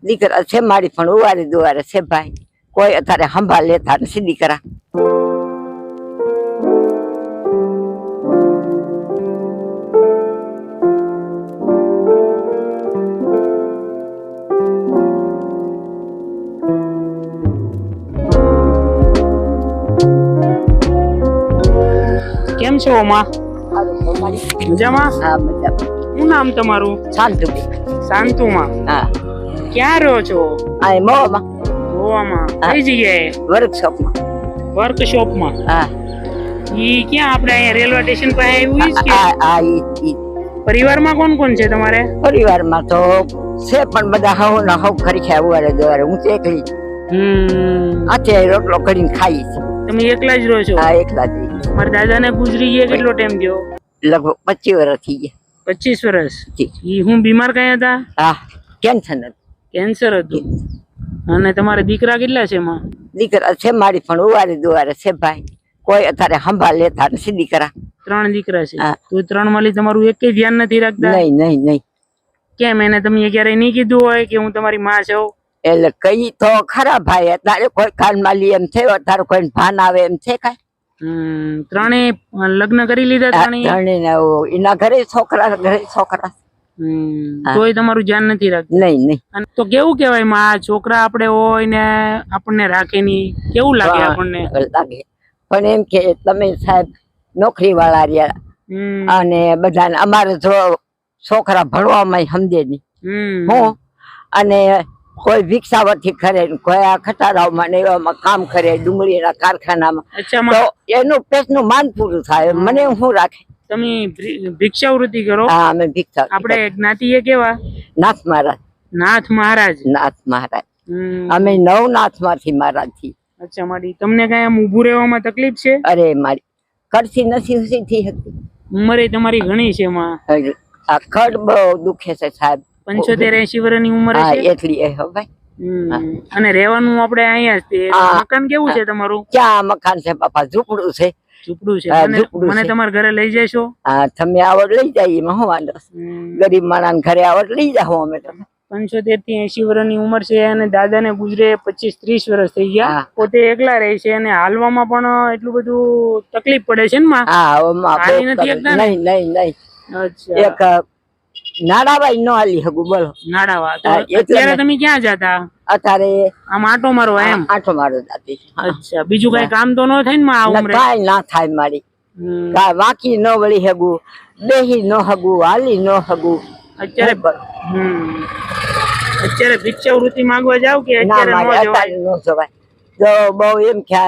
દીકરા છે મારી પણ ઉવારે દુવારે છે ભાઈ, કોઈ અત્યારે સંભાળ લેતા નથી દીકરા. કેમ છો માં? મજામાં? હા મજામાં. શું નામ તમારું? શાંતુબેન. શાંતુમાં. હા. ક્યાં રહો છો? આ મોમાં. ગોવામાં. હા. કઈ જગ્યાએ? વર્કશોપમાં. વર્કશોપમાં. હા. ઈ ક્યાં આપણે અહીંયા રેલવે સ્ટેશન પાસે આવ્યું છે કે ઈ પરિવારમાં કોણ કોણ છે તમારે? પરિવારમાં તો છે પણ બધા હવ ને હવ ખરી છે ઉવારે દુવારે. હું તો એકલી આથે રોટલો કરીને ખાઈ છું. તમે એકલા જ રહો છો? હા એકલા જ. મારા દાદાને ગુજરી ગયા કેટલો ટાઈમ થયો? લગભગ 25 વર્ષ થઈ ગયા. 25 વર્ષ. જી. ઈ હું બીમાર કયા હતા? હા કેન્સર નથી. કેન્સર હતું. અને તમારા દીકરા કેટલા છે માં? દીકરા છે મારી પણ ઉવારે દુવારે છે ભાઈ, કોઈ અત્યારે સંભાળ લેતા નથી દીકરા. 3 દીકરા છે. હા. તો 3 માંથી તમારું એકેય ધ્યાન નથી રાખતા? નહીં નહીં નહીં. કેમ એને તમે ક્યારે નહીં કીધું હોય કે હું તમારી માં છું? એટલે કઈ તો ખરા ભાઈ, અત્યારે કોઈ કાનમાં લી એમ થયો, અત્યારે કોઈ ભાન આવે એમ છે કઈ? ત્રણેય લગ્ન કરી લીધા? ત્રણેય? એના ઘરે છોકરા ઘરે છોકરા. તોય તમારું ધ્યાન નથી રાખતું? નહીં નહીં. અને તો કેવું કેવાય માં, છોકરા આપણે હોય ને આપણને રાખે નહીં, કેવું લાગે આપણને? લાગે પણ એમ કે તમે સાહેબ નોકરી વાળા રહ્યા અને બધાને અમારે જો છોકરા ભણવામાં સમજે નહીં હું, અને કોઈ ભિક્ષાવતી કરે, કોઈ આ ખટારાઓમાં ને એવામાં કામ કરે, ડુંગળીના કારખાનામાં, તો એનું પેટનું માન પૂરું થાય. મને શું રાખે? તમે ભિક્ષાવૃત્તિ કરો? હા અમે ભિક્ષા. આપણે જ્ઞાતિએ કેવા? નાથ મહારાજ. નાથ મહારાજ. નાથ મહારાજ. અમે નવનાથ માંથી મહારાજ થી. અચ્છા મારી તમને કઈ આમ ઉભું રહેવામાં તકલીફ છે? અરે મારી કરતી નથી ઉસી થઈ હતી. ઉંમરે તમારી ઘણી છે માં. આ ખડ બહુ દુખે છે સાહેબ. 75-80 વર્ષની ઉંમરે છે? એટલી એ હો ભાઈ. અને રહેવાનું આપણે અહીંયા જ છે. મકાન કેવું છે તમારું? ક્યાં મકાન છે બાપા? ઝૂંપડું છે. ઝૂંપડું છે. મને તમારા ઘરે લઈ જશો? હા તમે આવડ લઈ જઈએ, એમાં શું વાંધો? ગરીબ માણસ ઘરે આવડ લઈ જાઓ અમે. તમે 75 થી 80 વર્ષની ઉંમર છે અને દાદાને ગુજરે 25-30 વર્ષ થઈ ગયા. પોતે એકલા રહે છે અને હાલવામાં પણ એટલું બધું તકલીફ પડે છે ને માં? હાલી નથી શકતા ને? નહીં નહીં નહીં. અચ્છા. એક નાડાભાઈ નો હાલી હગું. બોલો નાડાવા. અત્યારે તમે ક્યાં જતા? અત્યારે આમ આટો મારો એમ? આટો મારો જાતી. અચ્છા. બીજું કઈ કામ તો ન થાય ને માં? આ ઉંમરે કાઈ ના થાય મારી. કાઈ વાકી ન વળી હગું, બેહી ન હગું, હાલી ન હગું. અત્યારે ભિક્ષાવૃત્તિ માંગવા જાવ કે અત્યારે નો જવાય? જો બહુ એમ કે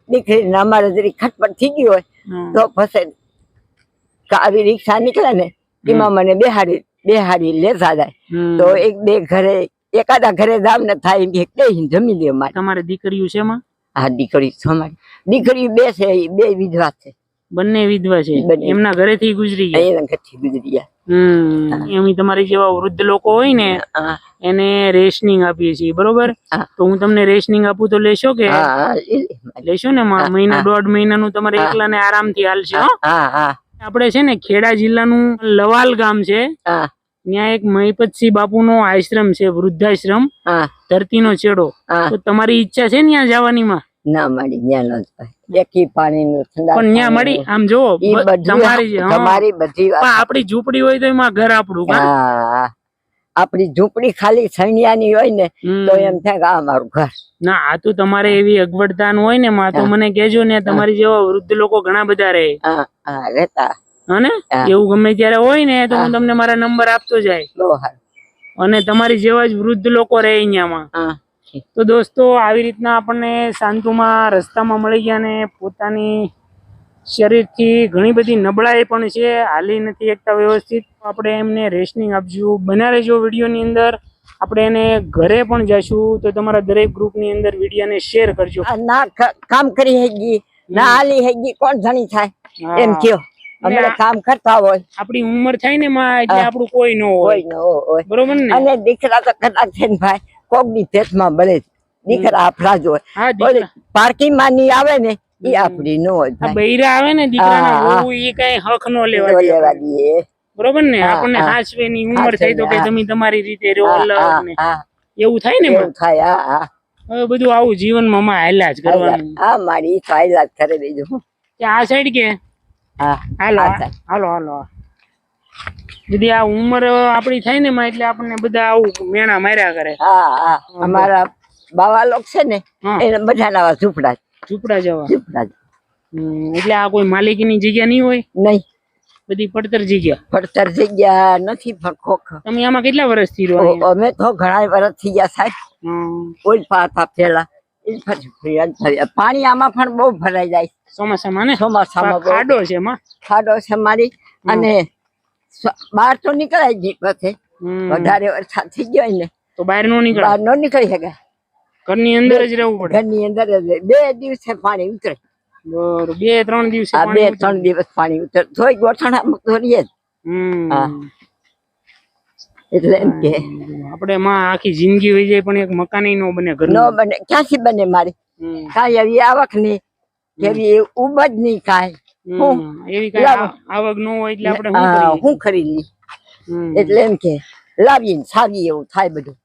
દીકરીને અમારે જરી ખટપટ થઈ ગઈ હોય તો પછી આવી રિક્ષા નીકળે ને એમાં મને બેહાડી લેતા જાય. તો એક બે ઘરે એકાદા ઘરે જાવ ને થાય એમ જમી દે. તમારે દીકરીઓ છે માં? હા દીકરી છે મારી. દીકરી બે છે, બે વિધવા છે. બંને વિધવા છે? એમના ઘરેથી ગુજરી ગયા? એના ઘરેથી ગુજરી ગયા. એમ તમારી જેવા વૃદ્ધ લોકો હોય ને એને રેશનિંગ આપીએ છીએ, બરોબર? તો હું તમને રેશનિંગ આપું તો લેશો કે? લેશો ને? મહિના 1.5 મહિનાનું તમારે એકલા ને આરામથી હાલશે. આપણે છે ને ખેડા જિલ્લાનું લવાલ ગામ છે, ત્યાં એક મહિપતસિંહ બાપુનો આશ્રમ છે, વૃદ્ધાશ્રમ, ધરતીનો છેડો. તો તમારી ઈચ્છા છે ત્યાં જવાની માં? ના મળી ત્યાં ન જાય. એકી પાણીનું ઠંડા પણ ત્યાં મળી. આમ જો તમારી બધી આપડી ઝૂંપડી હોય તો એમાં ઘર આપણું. આપડી ઝૂંપડી ખાલી સૈનિયાની હોય ને તો એમ થાય કે આ મારું ઘર. ના, આ તો તમારે એવી અગવડતા હોય ને માં તો મને કેજો ને. તમારી જેવા વૃદ્ધ લોકો ઘણા બધા રહે. રહેતા હને એવું ગમે ત્યારે હોય ને તો હું તમને મારા નંબર આપતો જાય. અને તમારી જેવા જ વૃદ્ધ લોકો રહે અહીંયામાં. તો દોસ્તો આવી રીતના આપણને શાંતુમાં રસ્તામાં મળી ગયા ને પોતાની શરીરથી ઘણી બધી નબળાઈ પણ છે, હાલી નથી એકતા વ્યવસ્થિત. આપણે એમને રેશનિંગ આપજો. બના રહેજો વિડીયોની અંદર. આપણે એને ઘરે પણ જઈશું તો તમારા દરેક ગ્રુપની અંદર વિડીયોને શેર કરજો. ના કામ કરી હેગી ના હાલી હેગી કોણ જાણી થાય એમ કયો. અમે કામ કરતા હોય, આપણી ઉંમર થાય ને માં એટલે આપણું કોઈ ન હોય, બરોબર ને? અને દીકરા તો કદાચ છે ને ભાઈ કોક ની પેટમાં બળે. દીકરા આપણા જ હોય. પાર્કિંગ માં ની આવે ને એ આપડી ન હોય. બૈરા આવે ને દીકરાના બહુ એ કઈ હક નો લેવા દઈએ, બરોબર ને? આપણને હાચવે ની ઉંમર થઈ તો કે તમે તમારી રીતે રહો અલગ ને. એવું થાય ને એવું થાય. હા હા હવે બધું આવું જીવનમાં માં હાલ્યા જ કરવાનું. હા મારી તો હાલ્યા જ કરે બીજું. કે આ સાઈડ કે હા હાલો હાલો હાલો દીદી આ ઉંમર આપડી થાય ને માં એટલે આપણને બધા આવું મેણા માર્યા કરે. હા હા અમારા બાવા લોક છે ને એને બધાના ઝૂંપડા જેવા ઝૂંપડા. એટલે આ કોઈ માલિકીની જગ્યા નહીં હોય? નહીં, બધી પડતર જગ્યા. પડતર જગ્યા નથી પણ ખોખ. તમે આમાં કેટલા વર્ષથી રહો? અમે તો ઘણા વર્ષ થઈ ગયા સાહેબ. કોઈ પાતા પેલા પાણી આમાં પણ બહુ ભરાઈ જાય ચોમાસામાં ને. ચોમાસામાં ખાડો છે એમાં, ખાડો છે મારી. અને બહાર તો નીકળાય જ પછી વધારે વરસાદ થઈ ગયો ને તો બહાર નો નીકળે. બહાર નો નીકળી શકે. ઘરની અંદર જ રહેવું પડે. ઘરની અંદર જ 2 દિવસે પાણી ઉતરે. બરોબર 2-3 દિવસે? 2-3 દિવસ પાણી ઉતરે તોય ગોઠણા તો રહીએ જ. એટલે એમ કે આપણે માં આખી જિંદગી વહી જાય પણ એક મકાન નો બને, ઘર નો બને. ક્યાંથી બને મારી? કાંઈ એવી આવક નહીં, એવી ઉપજ નહીં, કાંઈ એવી કાંઈ આવક ન હોય એટલે આપણે શું ખરીદી. એટલે એમ કે લાવીને સારી એવું થાય બધું.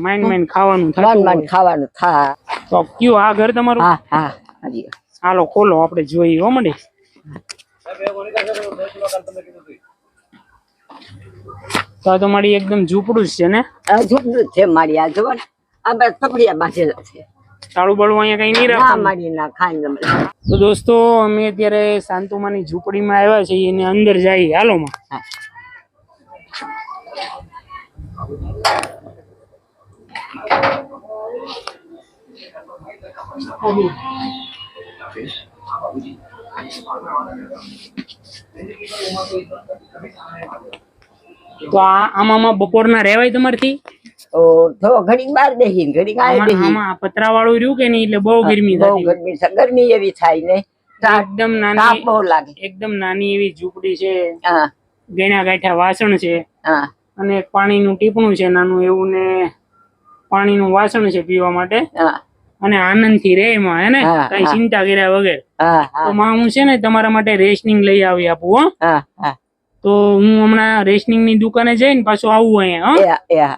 માઇન્ડ ખાવાનું ખાવાનું થાય. તો કયું આ ઘર તમારું? હા હા હાલો ખોલો આપણે જોઈએ. હો મળે તો તમારી એકદમ ઝૂંપડું જ છે ને? ઝૂંપડું જ છે મારી. આ જોવા આ બસ પકડિયા બાંધેલા છે. તાળું બાળું અહીંયા કઈ નહીં રાખે મારી ના ખાઈ. તો દોસ્તો અમે અત્યારે શાંતુમાની ઝૂંપડીમાં આવ્યા છીએ એને અંદર જઈએ. હાલો માં. તો આમાં બપોરના રહેવાય તમારથી? તો ઘડી બહાર બેસી ઘડી આમાં પતરા વાળું રહ્યું કે નહીં એટલે બહુ ગરમી થાય. ગરમી એવી થાય ને એકદમ નાની, બહુ લાગે. એકદમ નાની એવી ઝૂંપડી છે. ગણ્યા ગાંઠ્યા વાસણ છે અને પાણીનું ટીપણું છે નાનું એવું ને પાણીનું વાસણ છે પીવા માટે. અને આનંદ થી રે એમાં હે ને, કઈ ચિંતા કર્યા વગર. તો માં હું છે ને તમારા માટે રેશનિંગ લઈ આવી આપું. તો હું હમણાં રેશનિંગ ની દુકાને જઈને પાછું આવું અહીંયા.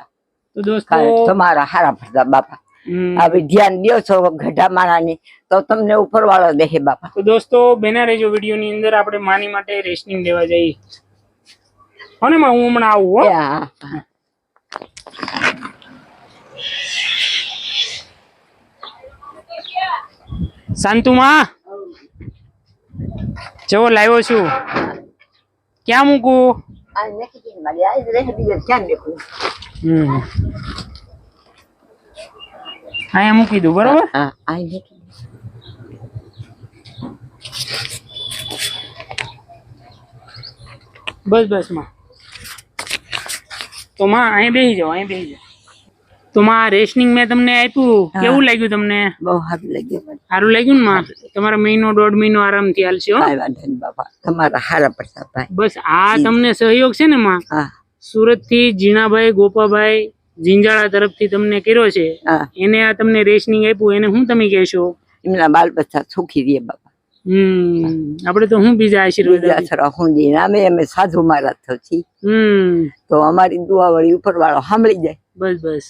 તો દોસ્તો તમારા હારા ભરતા બાપા. હવે ધ્યાન દો છો ગઢા માણાની તો તમને ઉપર વાળો દેખે બાપા. તો દોસ્તો બેના રહેજો વિડીયો ની અંદર. આપણે માની માટે રેશનિંગ લેવા જઈએ. હો ને માં હું હમણાં આવું. શાંતુમાં જવો લાવ્યો છું. ક્યાં મૂકું? અહીંયા મૂકી દઉં. બરોબર. બસ બસ માં. તો માં અહીં બેસી જાઓ, અહીં બેસી જાઓ. તો માં રેશનિંગ મેં તમને આપ્યું, કેવું લાગ્યું તમને? બહુ સારું લાગ્યું. સારું લાગ્યું ને માં? તમારા મહિનો 1.5 મહિનો આરામથી હાલશે. બાપા તમારા હારા પડતા ભાઈ. બસ આ તમને સહયોગ છે ને માં, સુરત થી જીણાભાઈ ગોપાભાઈ જીંજાળા તરફથી તમને કર્યો છે. એને આ તમને રેશનિંગ આપ્યું એને શું તમે કહેશો? એમના બાલ બચ્ચા સુખી રહે બાપા. આપડે તો હું બીજા આશીર્વાદ અમે સાધુ મહારાજ થતી તો અમારી દુઆ વળી ઉપર વાળો સાંભળી જાય. બસ બસ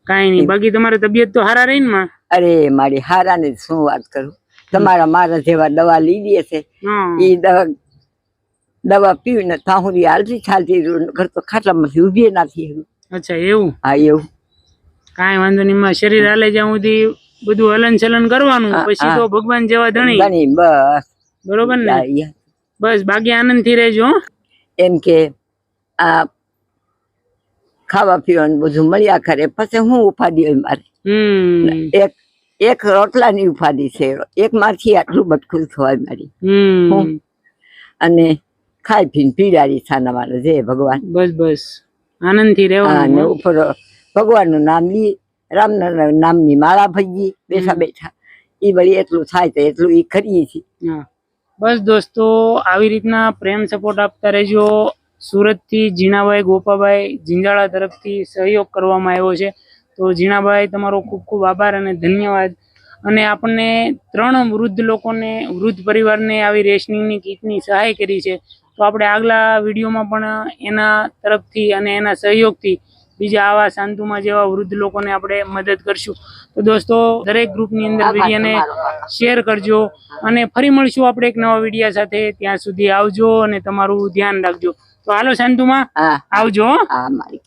કઈ નઈ. બાકી તમારી તબિયત તો હારા રહી ને માં? અરે મારી હારા ને શું વાત કરું. તમારા મારા જેવા દવા લીધી છે એ દવા પીવીને તાહુરી હાલતી ચાલતી કરતો ખાટલામાંથી ઉભી નથી. અચ્છા એવું? હા એવું. કઈ વાંધો નહીં માં. શરીર હાલે જ્યાં સુધી બધું હલન ચલન કરવાનું, પછી તો ભગવાન જેવા ધણી. બસ બરોબર ને? બસ બાકી આનંદ થી રહેજો. એમ કે આ ખાવા પીવાનું બધું મળ્યા કરે પછી હું ઉપાધિ હોય મારે. એક રોટલા ની ઉપાધિ છે. એક માંથી આટલું બટકું ખવાય મારી. અને ખાઈ પીને પીડારી છાના મારે જે ભગવાન. બસ બસ આનંદ થી રહેવાનું. ઉપર ભગવાન નું નામ લી, રામ નામની માળા ભજી બેઠા બેઠા. એ વળી એટલું થાય તો એટલું એ કરીએ છીએ. બસ દોસ્તો આવી રીતના પ્રેમ સપોર્ટ આપતા રહેજો. સુરત થી જીણાભાઈ ગોપાભાઈ જીંજાળા તરફથી સહયોગ કરવામાં આવ્યો છે. તો જીણાભાઈ તમારો ખૂબ ખૂબ આભાર અને ધન્યવાદ. અને આપણને 3 વૃદ્ધ લોકોને, વૃદ્ધ પરિવારને આવી રેશનિંગની કીટની સહાય કરી છે. તો આપણે આગલા વિડીયોમાં પણ એના તરફથી અને એના સહયોગથી બીજા આવા શાંતુમાં જેવા વૃદ્ધ લોકોને આપણે મદદ કરશું. તો દોસ્તો દરેક ગ્રુપની અંદર વિડીયોને શેર કરજો અને ફરી મળશું આપણે એક નવા વિડીયો સાથે. ત્યાં સુધી આવજો અને તમારું ધ્યાન રાખજો. તો હાલો શાંતુમાં આવજો.